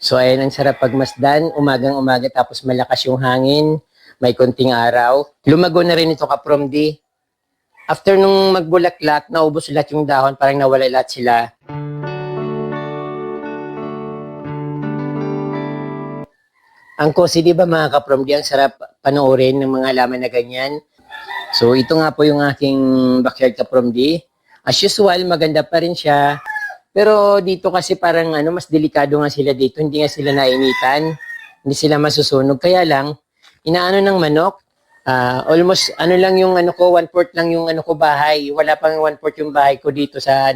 So ayan, ang sarap pagmasdan, umagang-umaga tapos malakas yung hangin, may konting araw. Lumago na rin ito ka-Promdi. After nung magbulaklak, naubos lahat yung dahon, parang nawala lahat sila. Ang cozy, di ba mga ka-Promdi, ang sarap panoorin ng mga halaman na ganyan. So ito nga po yung aking backyard ka-Promdi. As usual, maganda pa rin siya. Pero dito kasi parang mas delikado nga sila dito. Hindi nga sila nainitan. Hindi sila masusunog. Kaya lang, inaano ng manok. Almost lang yung ko, 1/4 lang yung ko bahay. Wala pang 1/4 yung bahay ko dito sa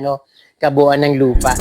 kabuuan ng lupa.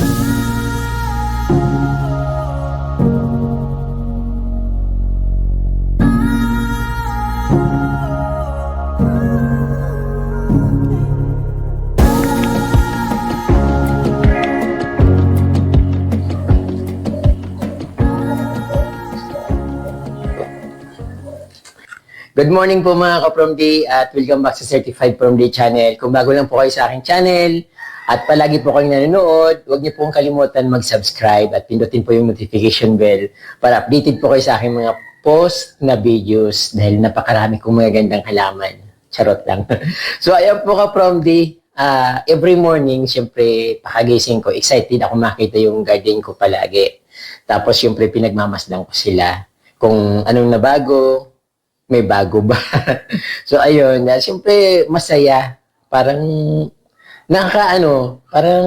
Good morning po mga ka-Promdi at welcome back sa Certified Promdi channel. Kung bago lang po kayo sa aking channel at palagi po kayong nanonood, huwag niyo pong kalimutan mag-subscribe at pindutin po yung notification bell para updated po kayo sa aking mga post na videos dahil napakarami kong mga gandang halaman. Charot lang. So ayan po ka-Promdi, every morning, syempre, pakagising ko, excited ako makita yung garden ko palagi. Tapos syempre pinagmamasdan ko sila kung anong nabago, may bago ba? So, ayun. Siyempre, masaya. Parang, parang,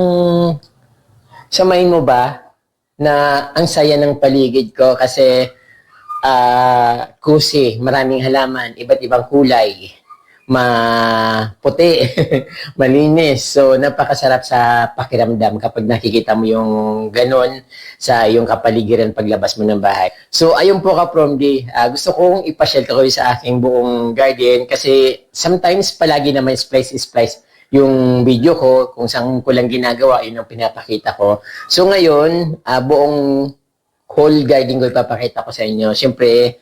samayin mo ba na ang saya ng paligid ko kasi kusi, maraming halaman, iba't ibang kulay, maputi, malinis. So, napakasarap sa pakiramdam kapag nakikita mo yung ganon sa iyong kapaligiran paglabas mo ng bahay. So, ayun po ka-Promdi. Gusto kong ipasyal ko sa aking buong garden kasi sometimes palagi naman splice yung video ko kung saan ko lang ginagawa, yun ang pinapakita ko. So, ngayon, buong whole garden ko ipapakita ko sa inyo. Siyempre,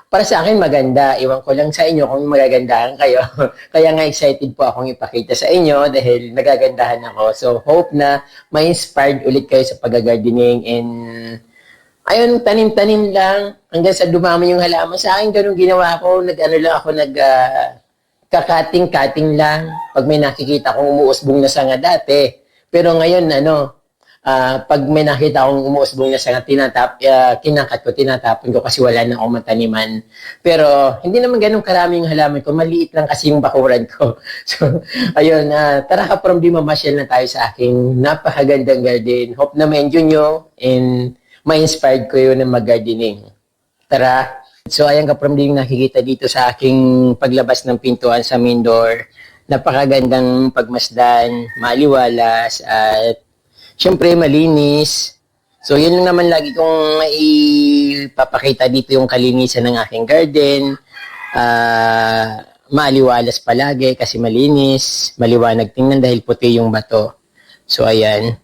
para sa akin maganda. Iwan ko lang sa inyo kung magagandahan kayo. Kaya nga excited po akong ipakita sa inyo dahil nagagandahan ako. So hope na ma-inspired ulit kayo sa pag-gardening and ayun, tanim-tanim lang hanggang sa dumami yung halaman. Sa akin ganun ginawa ko. Kakating-kating lang. Pag may nakikita kong umuusbong na sanga dati. Pero ngayon, pag may nakita akong umuusbong na sanga, tinatapon ko kasi wala na akong mataniman. Pero, hindi naman ganun karaming halaman ko. Maliit lang kasi yung bakuran ko. So, ayun, tara ka-Promdi, mamasyal na tayo sa aking napakagandang garden. Hope na ma-enjoy nyo and ma-inspired ko yun ng mag-gardening. Tara! So, ayan ka-Promdi yung nakikita dito sa aking paglabas ng pintuan sa main door. Napakagandang pagmasdan, maliwalas, at siyempre, malinis. So, yun lang naman lagi kong maipapakita dito yung kalinisan ng aking garden. Maliwalas palagi kasi malinis. Maliwanag tingnan dahil puti yung bato. So, ayan.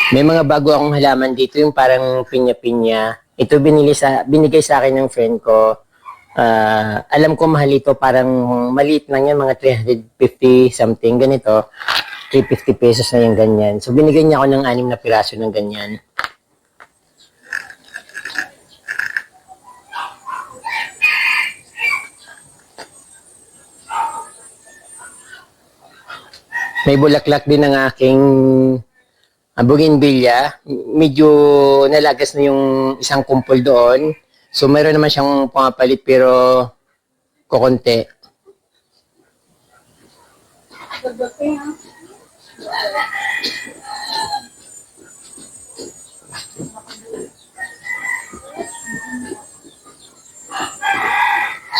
May mga bago akong halaman dito, yung parang pinya-pinya. Ito binigay sa akin ng friend ko. Alam ko mahal ito, parang maliit lang yan, mga 350 something, ganito. 350 pesos na yung ganyan. So binigay niya ako ng 6 na piraso ng ganyan. May bulaklak din ng aking bougainvillea. Medyo nalagas na yung isang kumpol doon. So, mayroon naman siyang pumapalit pero kukunti.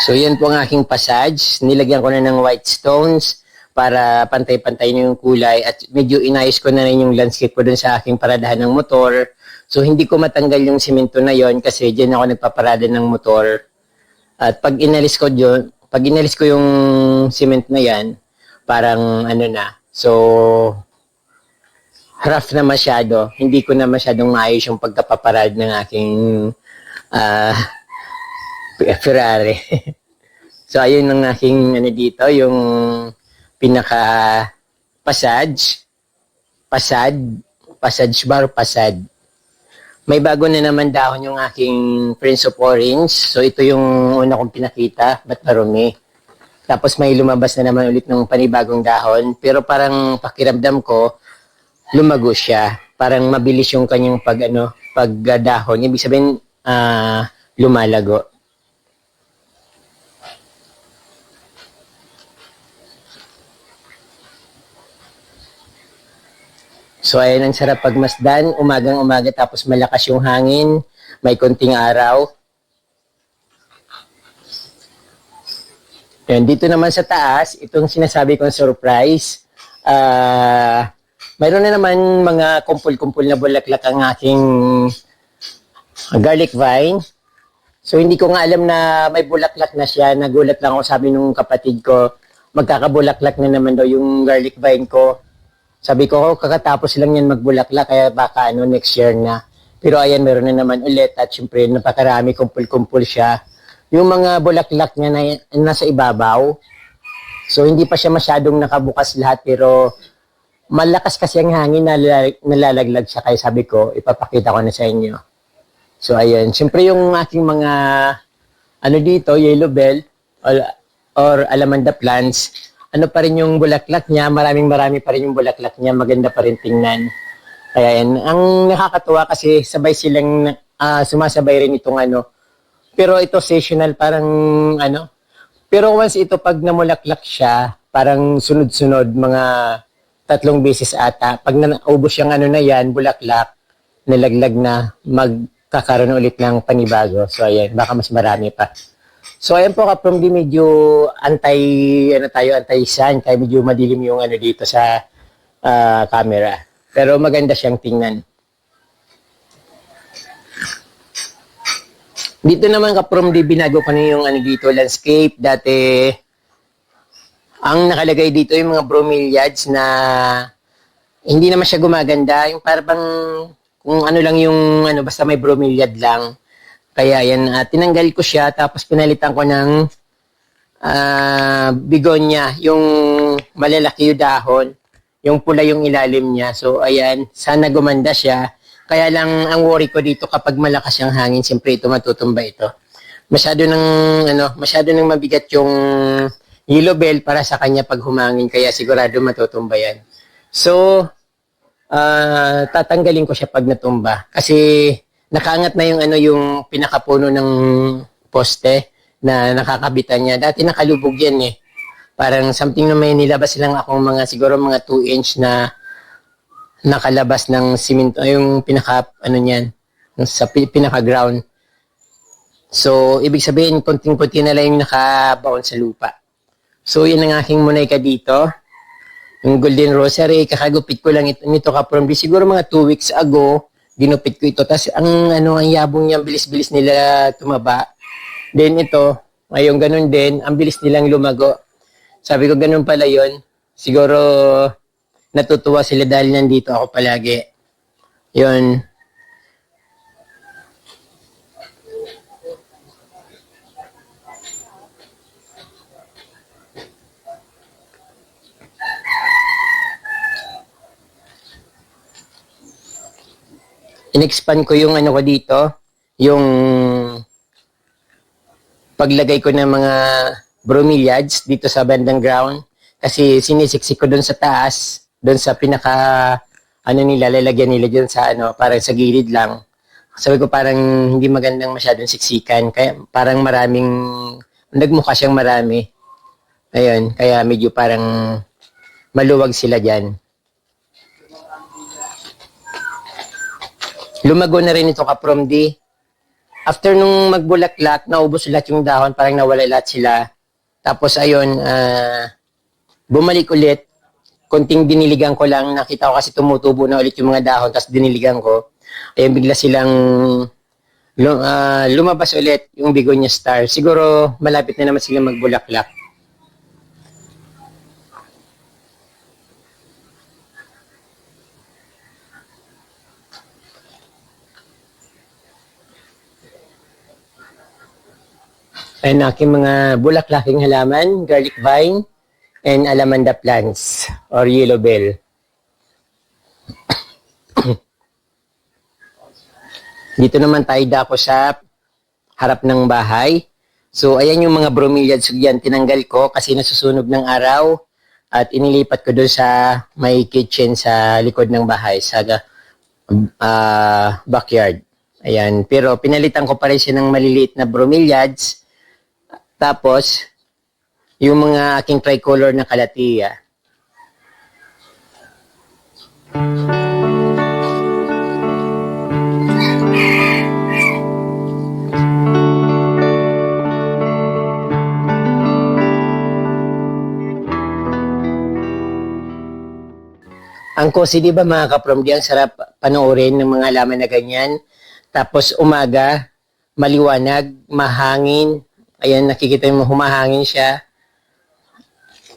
So, yan po ang aking passage. Nilagyan ko na ng white stones para pantay-pantay na yung kulay at medyo inayos ko na rin yung landscape ko dun sa aking paradahan ng motor. So hindi ko matanggal yung simento na yon kasi diyan ako nagpaparada ng motor. At pag inalis ko yung simento na yan, parang So rough na masyado. Hindi ko na masyadong maayos yung pagkapaparad ng aking Ferrari. So, ayun ang aking ano dito, yung pinaka pasad, passage bar, pasad. May bago na naman dahon yung aking Prince of Orange. So, ito yung una kong pinakita, ba't marumi? Tapos may lumabas na naman ulit ng panibagong dahon. Pero parang pakiramdam ko, lumago siya. Parang mabilis yung kanyang pagdahon. Ibig sabihin, lumalago. So, ayan ang sarap pagmasdan. Umagang-umaga tapos malakas yung hangin. May konting araw. Ayan, dito naman sa taas, itong sinasabi kong surprise. Mayroon na naman mga kumpul-kumpul na bulaklak ang aking garlic vine. So, hindi ko nga alam na may bulaklak na siya. Nagulat lang ako, sabi nung kapatid ko, magkakabulaklak na naman daw yung garlic vine ko. Sabi ko, kakatapos lang yan magbulaklak, kaya baka next year na. Pero ayan, meron na naman ulit. At syempre, napakarami, kumpul-kumpul siya. Yung mga bulaklak niya na nasa ibabaw. So, hindi pa siya masyadong nakabukas lahat. Pero, malakas kasi ang hangin na nalalaglag siya. Kaya sabi ko, ipapakita ko na sa inyo. So, ayan. Siyempre, yung aking mga, dito, yellow bell, or alamanda plants, pa rin yung bulaklak niya, marami pa rin yung bulaklak niya, maganda pa rin tingnan. Kaya yan, ang nakakatuwa kasi sabay silang sumasabay rin itong pero ito seasonal, parang pero once ito pag namulaklak siya, parang sunod-sunod, mga 3 beses ata, pag naubos yung na yan, bulaklak, nalaglag na, magkakaroon ulit ng panibago. So ayan, baka mas marami pa. So ayan po kaprom, di medyo anti-sun, kaya medyo madilim yung dito sa camera. Pero maganda siyang tingnan. Dito naman kaprom, di binago ko na yung dito, landscape. Dati, ang nakalagay dito yung mga bromeliads na hindi naman siya gumaganda. Yung parang kung lang yung basta may bromeliad lang. Kaya yan, tinanggal ko siya, tapos pinalitan ko ng begonia, yung malalaki yung dahon, yung pula yung ilalim niya. So ayan, sana gumanda siya. Kaya lang ang worry ko dito, kapag malakas yung hangin, siyempre ito matutumba ito. Masyado nang mabigat yung yellow bell para sa kanya pag humangin, kaya sigurado matutumba yan. So tatanggalin ko siya pag natumba kasi nakaangat na yung yung pinakapuno ng poste na nakakabitan niya. Dati nakalubog yan eh. Parang something na may nilabas lang akong siguro mga 2 inch na nakalabas ng simento, yung pinaka niyan, sa pinaka ground. So ibig sabihin konting-konti na lang yung nakabaon sa lupa. So yun ang aking munayka dito. Yung golden rosary, kakagupit ko lang nito kaprom. Siguro mga 2 weeks ago, ginupit ko ito. Tapos ang yabong niya, bilis-bilis nila tumaba. Then ito, ngayong ganun din, ang bilis nilang lumago. Sabi ko, ganun pala yun. Siguro, natutuwa sila dahil nandito ako palagi. Yun. In-expand ko yung ko dito, yung paglagay ko ng mga bromeliads dito sa bandang ground, kasi sinisiksik ko doon sa taas, doon sa pinaka lalagyan nila doon sa parang sa gilid lang. Sabi ko parang hindi magandang masyadong siksikan, kaya parang nagmukha siyang marami. Ayun, kaya medyo parang maluwag sila diyan. Lumago na rin ito kaprom di. After nung magbulaklak, naubos lahat yung dahon, parang nawala lahat sila. Tapos ayun, bumalik ulit. Konting diniligan ko lang, nakita ko kasi tumutubo na ulit yung mga dahon, tapos diniligan ko. Ayun, bigla silang lumabas ulit yung begonia star. Siguro malapit na naman sila magbulaklak. Ayan aking mga bulaklaking halaman, garlic vine, and alamanda plants or yellow bell. Dito naman tayo dako sa harap ng bahay. So, ayan yung mga bromeliads yan. Tinanggal ko kasi nasusunog ng araw at inilipat ko doon sa may kitchen sa likod ng bahay, sa backyard. Ayan. Pero pinalitan ko pa rin siya ng maliliit na bromeliads. Tapos, yung mga aking tricolor na kalatia. Ang cozy, di ba mga kapromdi, ang sarap panoorin ng mga halaman na ganyan. Tapos umaga, maliwanag, mahangin. Ayan, nakikita mo, humahangin siya.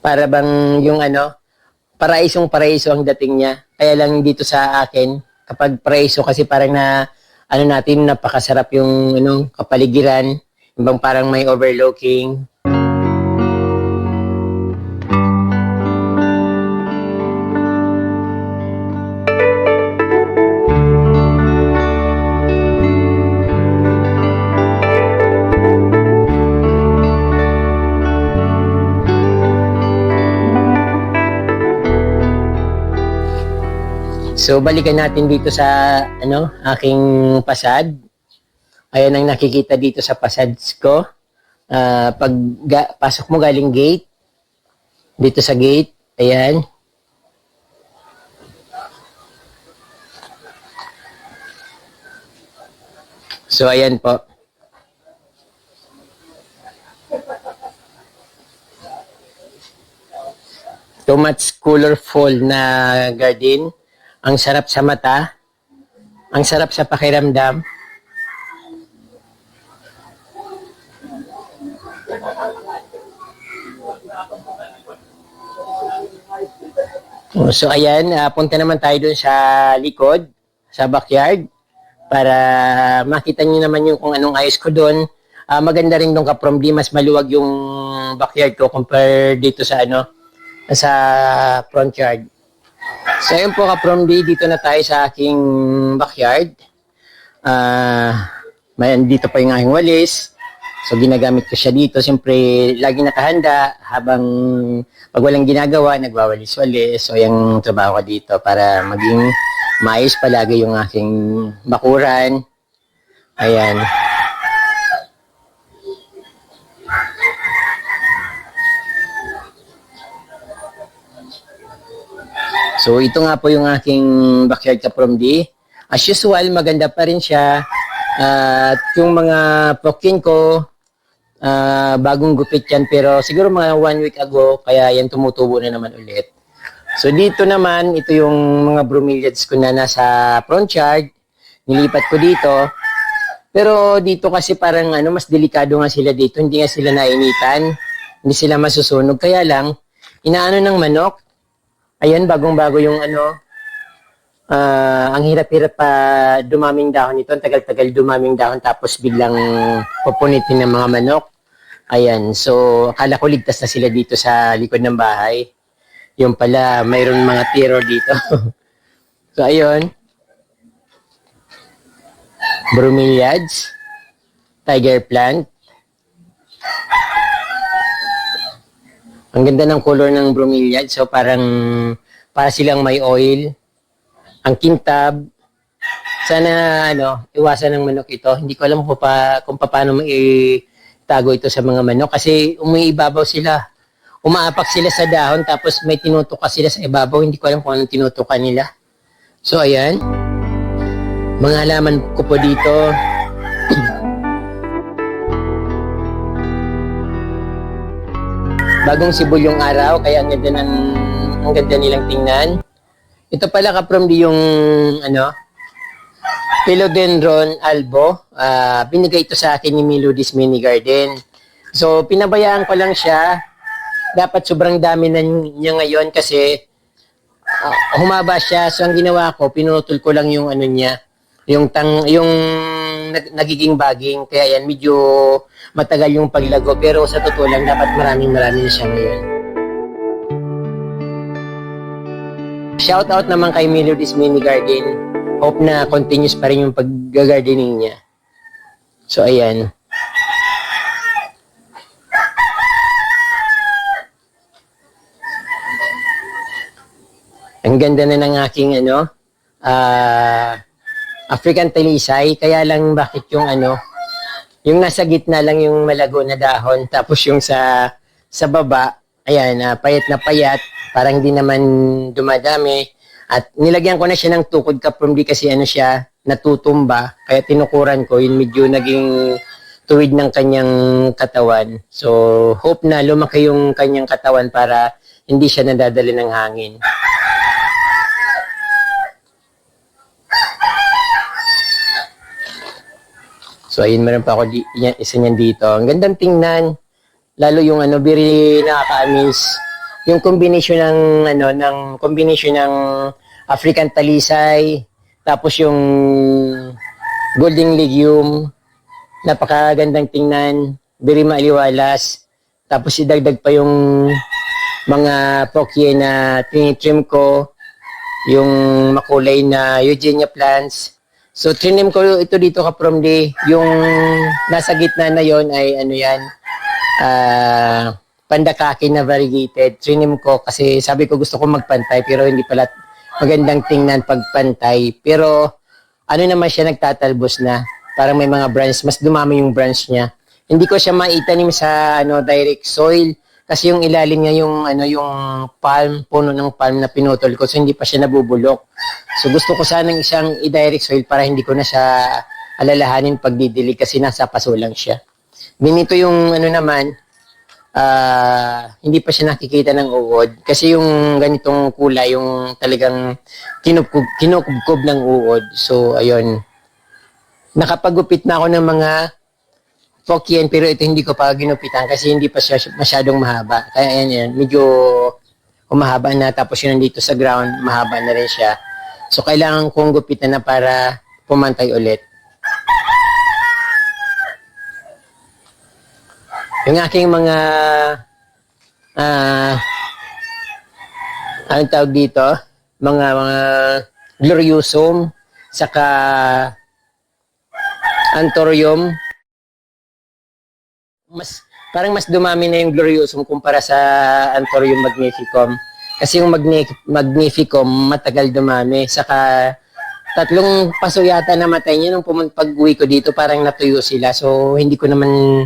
Para bang yung paraisong-paraiso ang dating niya. Kaya lang dito sa akin, kapag paraiso kasi parang natin, napakasarap yung kapaligiran. Ibang parang may overlooking. So, balikan natin dito sa aking pasad. Ayan ang nakikita dito sa pasad ko. Pasok mo galing gate, dito sa gate, ayan. So, ayan po. Too much colorful na garden. Ang sarap sa mata, ang sarap sa pakiramdam. So ayan, punta naman tayo dun sa likod, sa backyard, para makita niyo naman yung kung anong ayos ko dun. Maganda rin dun kapromdi, mas maluwag yung backyard ko compare dito sa sa front yard. So ayun po kapromdi, dito na tayo sa aking backyard. Dito pa yung aking walis. So ginagamit ko siya dito. Siyempre, lagi nakahanda habang pag walang ginagawa, nagwawalis-walis. So yung trabaho ko dito para maging maayos palagi yung aking bakuran. Ayan. So ito nga po yung aking backyard kapromdi. As usual, maganda pa rin siya. At yung mga pumpkin ko, bagong gupit yan. Pero siguro mga 1 week ago, kaya yan tumutubo na naman ulit. So dito naman, ito yung mga bromeliads ko na nasa front yard. Nilipat ko dito. Pero dito kasi parang mas delikado nga sila dito. Hindi nga sila nainitan. Hindi sila masusunog. Kaya lang, inaano ng manok. Ayan, bagong-bago yung ang hirap-hirap pa dumaming dahon nito. Ang tagal-tagal dumaming dahon tapos biglang pupunitin ng mga manok. Ayan, so akala ko ligtas na sila dito sa likod ng bahay. Yung pala, mayroon mga terror dito. So, ayun. Bromeliads. Tiger plant. Ang ganda ng color ng bromeliad. So, para silang may oil. Ang kintab. Sana, iwasan ng manok ito. Hindi ko alam kung paano maitago ito sa mga manok. Kasi umiibabaw sila. Umaapak sila sa dahon. Tapos may tinutuka sila sa ibabaw. Hindi ko alam kung anong tinutuka nila. So, ayan. Mga halaman ko po dito. Bagong sibol yung araw, kaya ang ganda nilang tingnan. Ito pala kapromdi yung Philodendron albo. Binigay ito sa akin ni Melodies Mini Garden. So pinabayaan ko lang siya. Dapat sobrang dami na niya ngayon kasi humaba siya. So ang ginawa ko, pinutol ko lang yung niya, yung nagiging baging. Kaya yan, medyo matagal yung paglago. Pero sa totoo lang, dapat marami na siya ngayon. Shout out naman kay Melody's Mini Garden. Hope na continuous pa rin yung pag-gardening niya. So, ayan. Ang ganda na ng aking African talisay. Kaya lang bakit yung yung nasa gitna lang yung malago na dahon. Tapos yung sa baba, ayan, payat na payat. Parang hindi naman dumadami. At nilagyan ko na siya ng tukod kapromdi kasi siya, natutumba. Kaya tinukuran ko, yun medyo naging tuwid ng kanyang katawan. So, hope na lumaki yung kanyang katawan para hindi siya nadadali ng hangin. So, ayun, meron pa ako isa niyan dito. Ang gandang tingnan. Lalo yung very nakaka-amaze. Yung combination ng combination ng African talisay, tapos yung golden legume, napakagandang tingnan, very maaliwalas. Tapos idagdag pa yung mga pokye na tinitrim ko, yung makulay na Eugenia plants. So, trinim ko ito dito kapromdi. Yung nasa gitna na yon ay pandakaki na variegated. Trinim ko kasi sabi ko gusto ko magpantay pero hindi pala magandang tingnan pagpantay. Pero naman siya nagtatalbos na. Parang may mga branch. Mas dumami yung branch niya. Hindi ko siya maitanim sa direct soil. Kasi yung ilalim niya yung palm, puno ng palm na pinutol ko. So, hindi pa siya nabubulok. So, gusto ko sanang isang i-direct soil para hindi ko na siya alalahanin pagdidilig kasi nasa paso lang siya. Binito yung naman, hindi pa siya nakikita ng uod. Kasi yung ganitong kulay, yung talagang kinukubkob ng uod. So, ayun. Nakapagupit na ako ng mga pokyen, pero ito hindi ko pa ginupitan kasi hindi pa siya masyadong mahaba. Kaya yan, medyo humahaba na. Tapos yun nandito sa ground, mahaba na rin siya. So, kailangan kong gupitan na para pumantay ulit. Yung aking mga anong tawag dito? Mga gloriosum, saka anthurium. Parang mas dumami na yung gloriosum kumpara sa anthurium magnificum. Kasi yung magnificum matagal dumami. Saka 3 paso yata namatay niya nung pag-uwi ko dito, parang natuyo sila. So hindi ko naman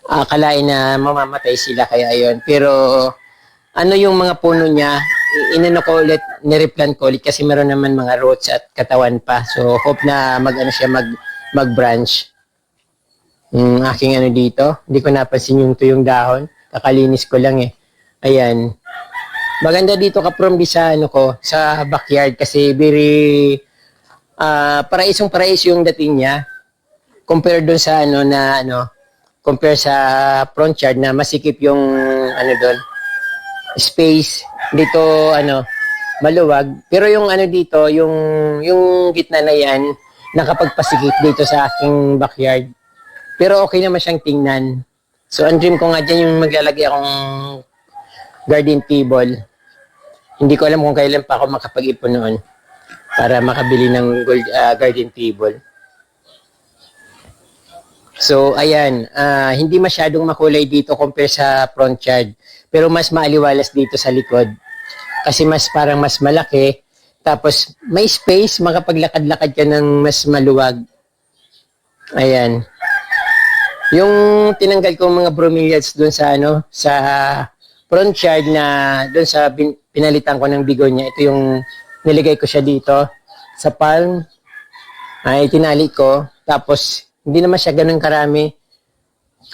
akalain na mamamatay sila, kaya ayun. Pero yung mga puno niya, ko ulit, nireplant ko ulit kasi meron naman mga roots at katawan pa. So hope na mag-branch. Aking dito. Hindi ko napansin yung tuyong dahon. Kakalinis ko lang eh. Ayan. Maganda dito kapromdi sa sa backyard kasi very paraiso yung dating niya. Compare doon sa compare sa front yard na masikip yung doon. Space dito maluwag. Pero yung dito, yung gitna na yan nakapagpasikip dito sa aking backyard. Pero okay naman siyang tingnan. So, ang dream ko nga dyan yung maglalagay akong garden table. Hindi ko alam kung kailan pa ako makapag-ipon noon para makabili ng garden table. So, ayan. Hindi masyadong makulay dito compare sa front yard. Pero mas maaliwalas dito sa likod. Kasi parang mas malaki. Tapos, may space. Makapaglakad-lakad ka ng mas maluwag. Ayan. Yung tinanggal ko mga bromeliads doon sa sa front yard na doon sa pinalitan ko ng bigonya. Ito yung nilagay ko siya dito sa palm. Ay tinali ko. Tapos hindi naman siya ganun karami.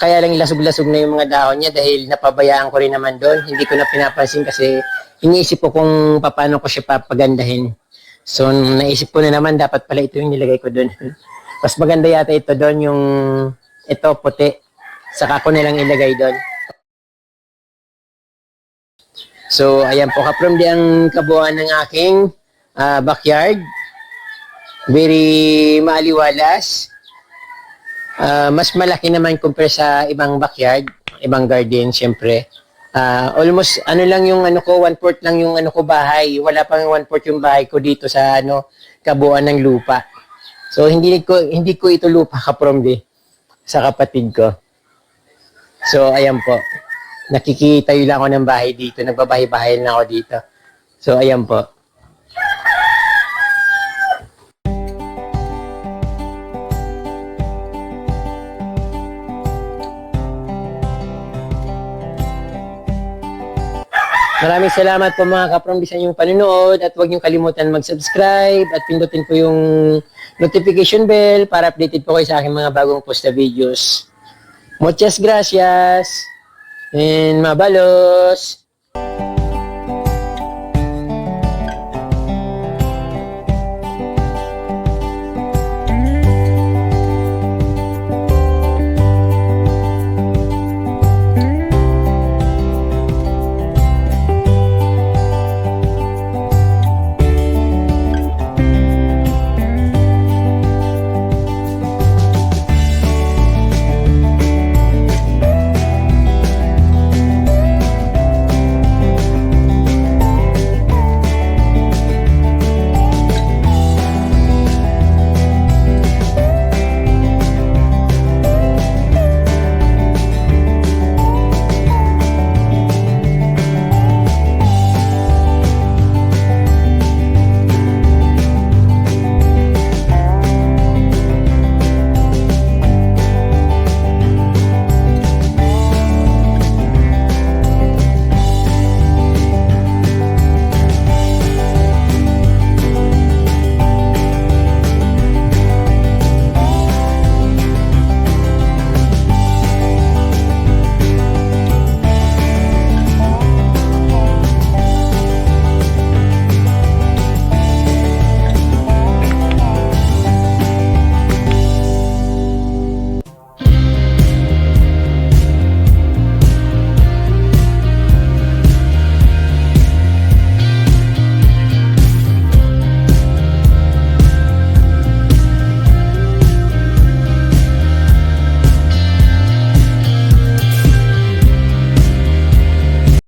Kaya lang lasog-lasog na yung mga dahon niya dahil napabayaan ko rin naman doon. Hindi ko na pinapansin kasi iniisip ko kung paano ko siya papagandahin. So naisip ko na naman dapat pala ito yung nilagay ko doon. Mas maganda yata ito doon yung ito, puti. Saka ko nilang ilagay doon. So, ayan po. Kapromdi ang kabuuan ng aking backyard. Very maaliwalas. Mas malaki naman compare sa ibang backyard, ibang garden, syempre. Almost, ano lang yung ano ko, 1/4 lang yung ano ko bahay. Wala pang 1/4 yung bahay ko dito sa ano, kabuuan ng lupa. So, hindi ko ito lupa kapromdi sa kapatid ko. So, ayan po. Nakikitayo lang ako ng bahay dito. Nagbabahay-bahay na ako dito. So, ayan po. Maraming salamat po mga kapromdi sa inyong panunood at huwag niyong kalimutan mag-subscribe at pindutin po yung notification bell para updated po kayo sa aking mga bagong post na videos. Muchas gracias and mabalos!